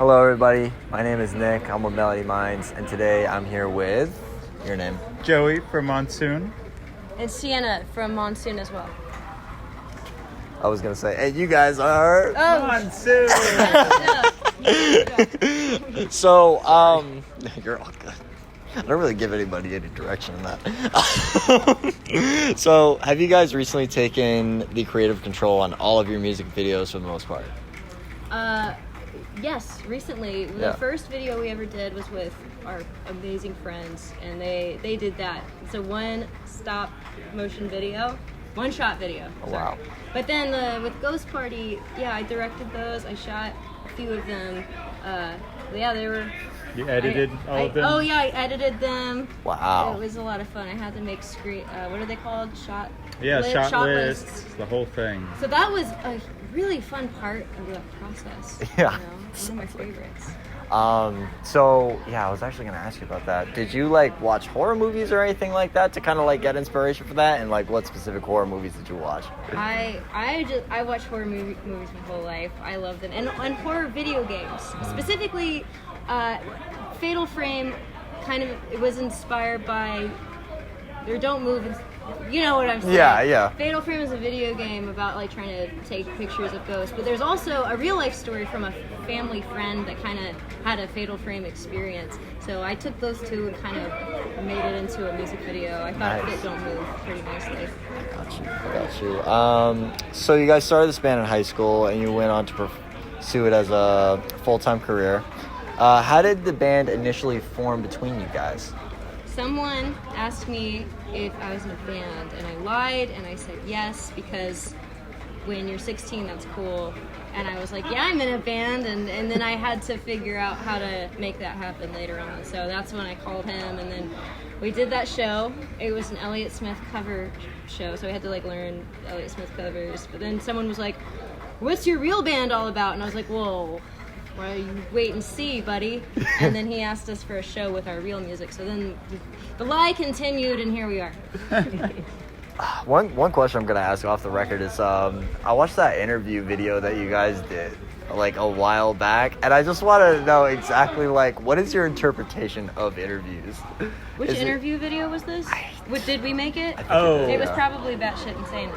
Hello everybody, my name is Nick, I'm with Melody Minds, and today I'm here with, your name? Joey from Monsoon. And Sienna from Monsoon as well. I was going to say, and you guys are... Monsoon! So, you're all good. I don't really give anybody any direction in that. So, have you guys recently taken the creative control on all of your music videos for the most part? Yes, recently. Yeah. The first video we ever did was with our amazing friends, and they did that. It's a one-stop motion video. One-shot video. Oh, wow. But then with Ghost Party, yeah, I directed those. I shot a few of them. Yeah, they were... You edited all of them? Oh, yeah, I edited them. Wow. It was a lot of fun. I had to make what are they called? Shot lists, the whole thing. So that was a really fun part of the process. Yeah. You know? One of my favorites. So, yeah, I was actually going to ask you about that. Did you, watch horror movies or anything like that to kind of, get inspiration for that? And, what specific horror movies did you watch? I watch horror movies my whole life. I love them. And horror video games. Specifically, Fatal Frame it was inspired by... Or Don't Move... You know what I'm saying. Yeah. Fatal Frame is a video game about trying to take pictures of ghosts, but there's also a real life story from a family friend that kind of had a Fatal Frame experience. So I took those two and kind of made it into a music video. I thought it fit Don't Move pretty nicely. I got you. So you guys started this band in high school and you went on to pursue it as a full-time career. How did the band initially form between you guys? Someone asked me if I was in a band, and I lied, and I said yes, because when you're 16, that's cool. And I was like, yeah, I'm in a band, and then I had to figure out how to make that happen later on. So that's when I called him, and then we did that show. It was an Elliott Smith cover show, so I had to learn Elliott Smith covers. But then someone was like, what's your real band all about? And I was like, whoa. Well, you wait and see, buddy. And then he asked us for a show with our real music. So then the lie continued, and here we are. One question I'm going to ask off the record is, I watched that interview video that you guys did, a while back, and I just want to know exactly, what is your interpretation of interviews? Which interview video was this? Did we make it? It was probably batshit insane.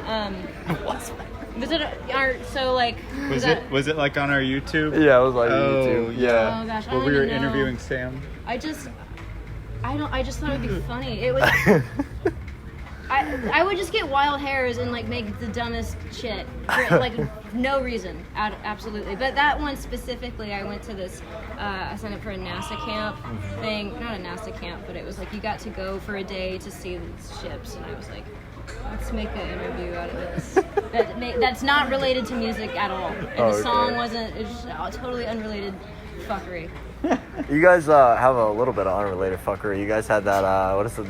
Was it Was it on our YouTube? Yeah, it was YouTube. Yeah. Oh gosh, we were interviewing Sam. I just thought it'd be funny. It was. I would just get wild hairs and make the dumbest shit for no reason, absolutely. But that one specifically, I went to this. I signed up for a NASA camp thing, not a NASA camp, but it was you got to go for a day to see these ships, and I was like, let's make an interview out of this. That's not related to music at all. And the song wasn't. It was just totally unrelated fuckery. You guys have a little bit of unrelated fuckery. You guys had that. What is it?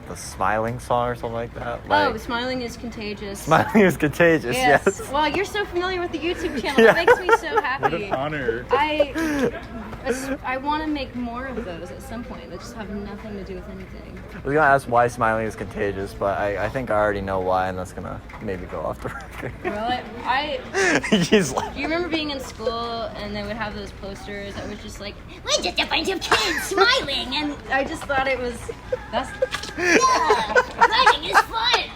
The Smiling song or something like that. Smiling is Contagious. Smiling is Contagious. Yes. Well, you're so familiar with the YouTube channel. That makes me so happy. What an honor. I want to make more of those at some point that just have nothing to do with anything. I was going to ask why Smiling is Contagious, but I think I already know why, and that's going to maybe go off the record. He's like... Do you remember being in school and they would have those posters that was just we're just a bunch of kids smiling, and I just thought it was... Smiling is fun!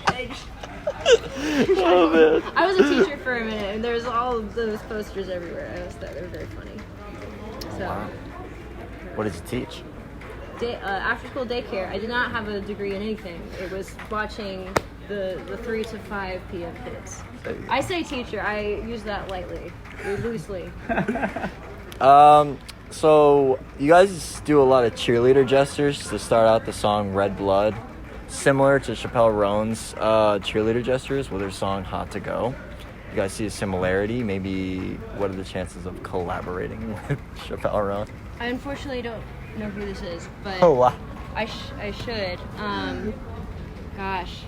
Oh, man. I was a teacher for a minute, and there's all of those posters everywhere. I just thought they were very funny. So, wow. What did you teach? After school daycare. I did not have a degree in anything. It was watching the 3 to 5 p.m. kids. I say teacher. I use that lightly, loosely. So you guys do a lot of cheerleader gestures to start out the song Red Blood, similar to Chappell Roan's cheerleader gestures with her song Hot to Go. You guys see a similarity? Maybe what are the chances of collaborating with Chappell Roan? I unfortunately don't know who this is, but oh, wow. I should. Gosh.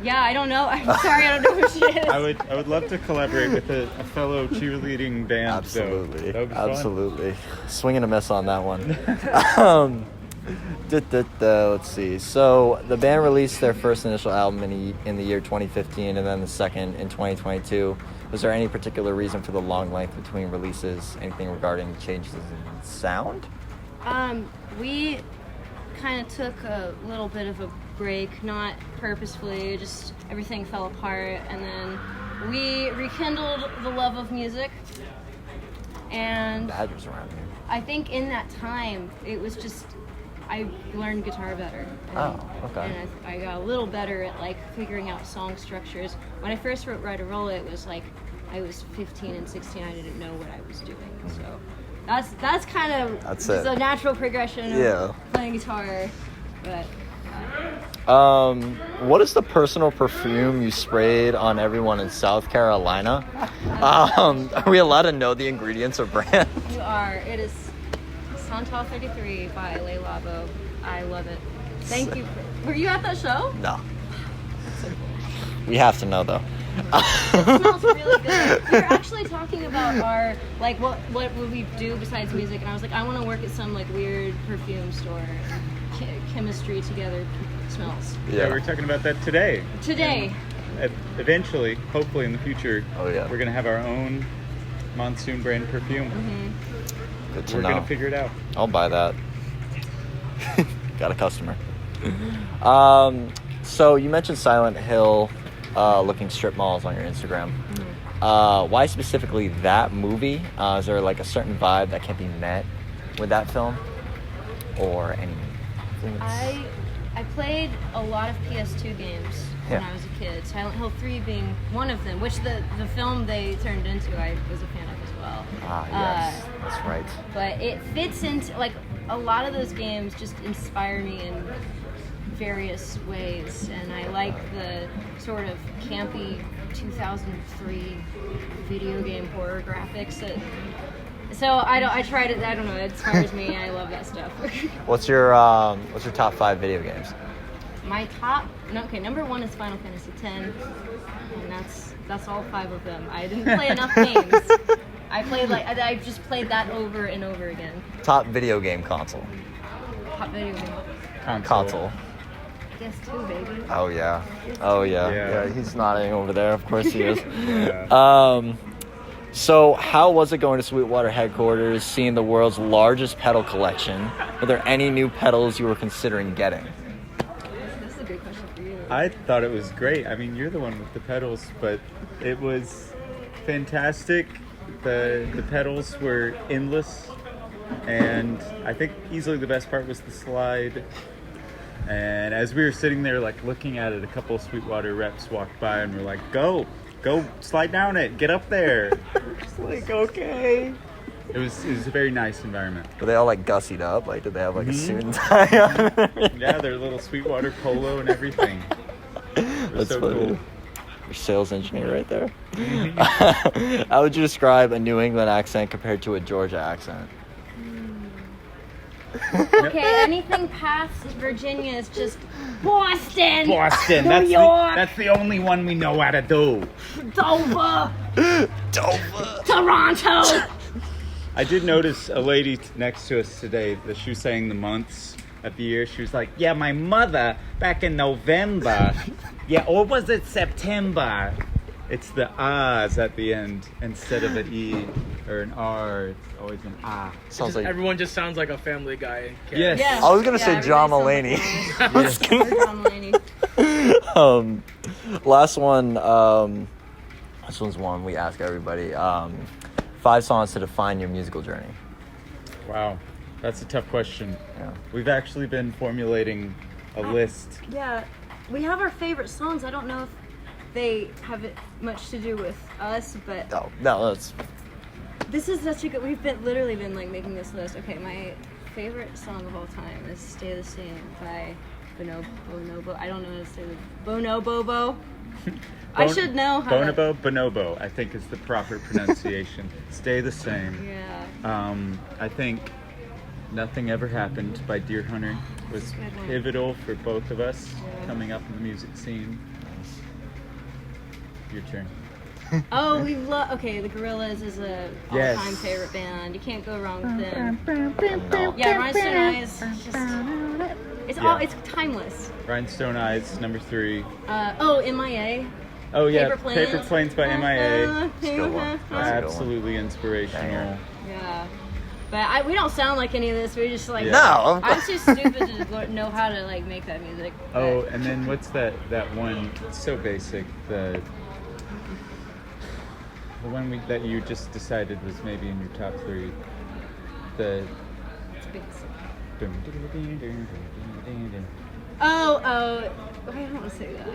Yeah, I don't know. I'm sorry, I don't know who she is. I would love to collaborate with a fellow cheerleading band. Absolutely. That would be Absolutely. Swing and a miss on that one. Let's see. So the band released their first initial album in the year 2015, and then the second in 2022. Was there any particular reason for the long length between releases? Anything regarding changes in sound? We kind of took a little bit of a break, not purposefully, just everything fell apart, and then we rekindled the love of music. And Badgers around here. I think in that time, it was just, I learned guitar better. Oh, okay. And I got a little better at like figuring out song structures. When I first wrote Ride a Roll, it was like I was 15 and 16. I didn't know what I was doing. So that's kind of That's just it. a natural progression of playing guitar. But what is the personal perfume you sprayed on everyone in South Carolina? Are we allowed to know the ingredients or brand? you are. It is Santal 33 by Le Labo. I love it. Thank you. Were you at that show? No. We have to know though. It smells really good. We were actually talking about our, like, what would we do besides music, and I was like, I want to work at some, like, weird perfume store. Chemistry together smells. Yeah, we were talking about that today. And eventually, hopefully in the future, we're going to have our own Monsoon brand perfume. Mm-hmm. Good to We're know. going to figure it out. I'll buy that. Got a customer. So you mentioned Silent Hill looking strip malls on your Instagram. Mm-hmm. Why specifically that movie? Is there like a certain vibe that can't be met with that film? Or any influence? I played a lot of PS2 games when I was a kid. Silent Hill 3 being one of them, which the film they turned into I was a fan of as well. Yes, that's right. But it fits into, like, a lot of those games just inspire me in various ways, and I like the sort of campy 2003 video game horror graphics that. So I tried it. I don't know. It inspires me. I love that stuff. What's your top 5 video games? My top. Number 1 is Final Fantasy X, and that's all 5 of them. I didn't play enough games. I just played that over and over again. Top video game console. Top video game. Console. PS2, baby. Oh yeah. He's nodding over there. Of course he is. Yeah. So how was it going to Sweetwater headquarters, seeing the world's largest pedal collection? Were there any new pedals you were considering getting? This is a good question for you. I thought it was great. I mean, you're the one with the pedals, but it was fantastic. The pedals were endless, and I think easily the best part was the slide. And as we were sitting there, like, looking at it, a couple of Sweetwater reps walked by and were like, go slide down it, get up there. It's like, okay. It was a very nice environment. Were they all like gussied up? Like, did they have like a suit and tie on? Yeah, their little Sweetwater polo and everything. That's so funny. cool. Your sales engineer right there. How would you describe a New England accent compared to a Georgia accent? Okay, anything past Virginia is just Boston. Boston. New York. That's the only one we know how to do. Dover. Toronto. I did notice a lady next to us today that she was saying the months of the year. She was like, yeah, my mother back in November. Yeah, or was it September? It's the A's at the end instead of an E or an R. It's always an A. Sounds like Everyone just sounds like a Family Guy character. Yes. Yeah. I was gonna say John everybody Mulaney. sounds like John Mulaney. Last one. This one's one we ask everybody. 5 songs to define your musical journey. Wow, that's a tough question. Yeah. We've actually been formulating a list. Yeah, we have our favorite songs. I don't know if they have much to do with us, but No, that's this is such a good. We've literally been like making this list. Okay, my favorite song of all time is "Stay the Same" by Bonobo. I don't know how to say it. Bonobo. I should know how. Bonobo, I think is the proper pronunciation. Stay the same. Yeah. I think Nothing Ever Happened by Deer Hunter was pivotal for both of us coming up in the music scene. Your turn. Oh, we love. Okay, the Gorillaz is a Yes. all-time favorite band. You can't go wrong with them. No. Yeah, Rhinestone Eyes. It's timeless. Rhinestone Eyes, number 3. MIA. Oh yeah, Paper Planes. by MIA. That's a good one. That's a good one. Absolutely inspirational. Yeah. But we don't sound like any of this. We're just like Yeah. No. I'm too stupid to know how to like make that music. Oh, and then what's that one? It's so basic. The one that you just decided was maybe in your top 3. The It's basic. dum, dum, dum, dum, dum, dum, dum. Oh, I don't want to say that.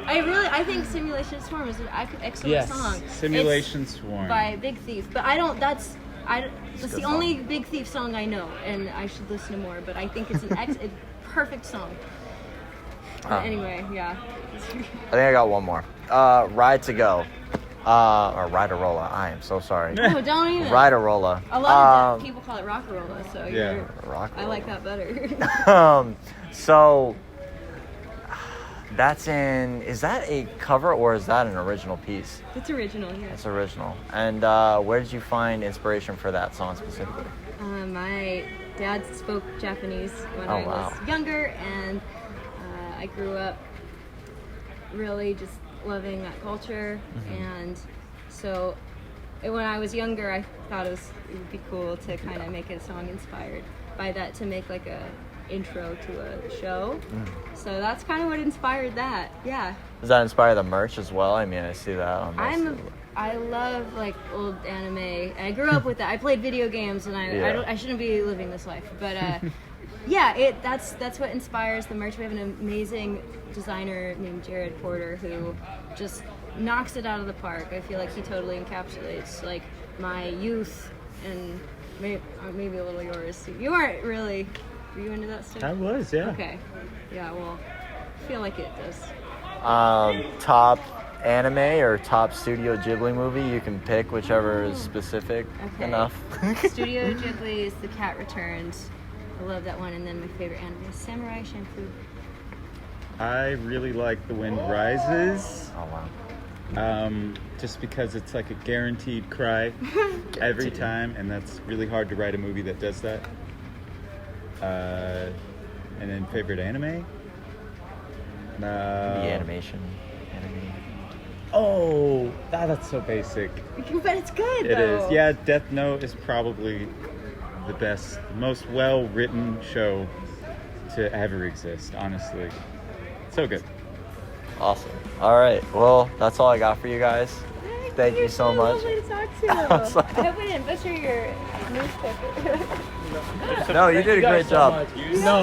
I think Simulation Swarm is an excellent Yes, song. Simulation It's Swarm. by Big Thief, but that's good the song. only Big Thief song I know, and I should listen to more. But I think it's a perfect song. But anyway, yeah. I think I got one more. Ride to Go. Or Ride-a-Rolla. I am so sorry. No, don't even. Ride-a-Rolla. A lot of people call it Rock-a-Rolla, so Yeah. I like that better. So is that a cover or is that an original piece? It's original, yeah. It's original. And where did you find inspiration for that song specifically? My dad spoke Japanese when Oh, I was wow. younger, and I grew up really just loving that culture. And so when I was younger, I thought it would be cool to kind of make a song inspired by that, to make like a intro to a show. So that's kind of what inspired that. Yeah. Does that inspire the merch as well? I mean, I see that on most of the... I love like old anime. I grew up with that. I played video games, and I shouldn't be living this life, but yeah, that's what inspires the merch. We have an amazing designer named Jared Porter who just knocks it out of the park. I feel like he totally encapsulates like my youth and maybe a little yours too. You weren't really. Were you into that stuff? I was, yeah. Okay. Yeah. Well, I feel like it does. Top anime or top Studio Ghibli movie? You can pick whichever is specific enough. Studio Ghibli is The Cat Returns. I love that one. And then my favorite anime is Samurai Champloo. I really like The Wind Rises. Oh wow. Just because it's like a guaranteed cry every time, and that's really hard to write a movie that does that. And then favorite anime? The animation. Oh, that's so basic. But it's good, It though. is. Yeah, Death Note is probably the best, most well-written show to ever exist, honestly. So good. Awesome. All right. Well, that's all I got for you guys. Thank you so much. Lovely to talk to you. Awesome. I hope we didn't butcher your newspaper. No, you did a great guys so job. much. No.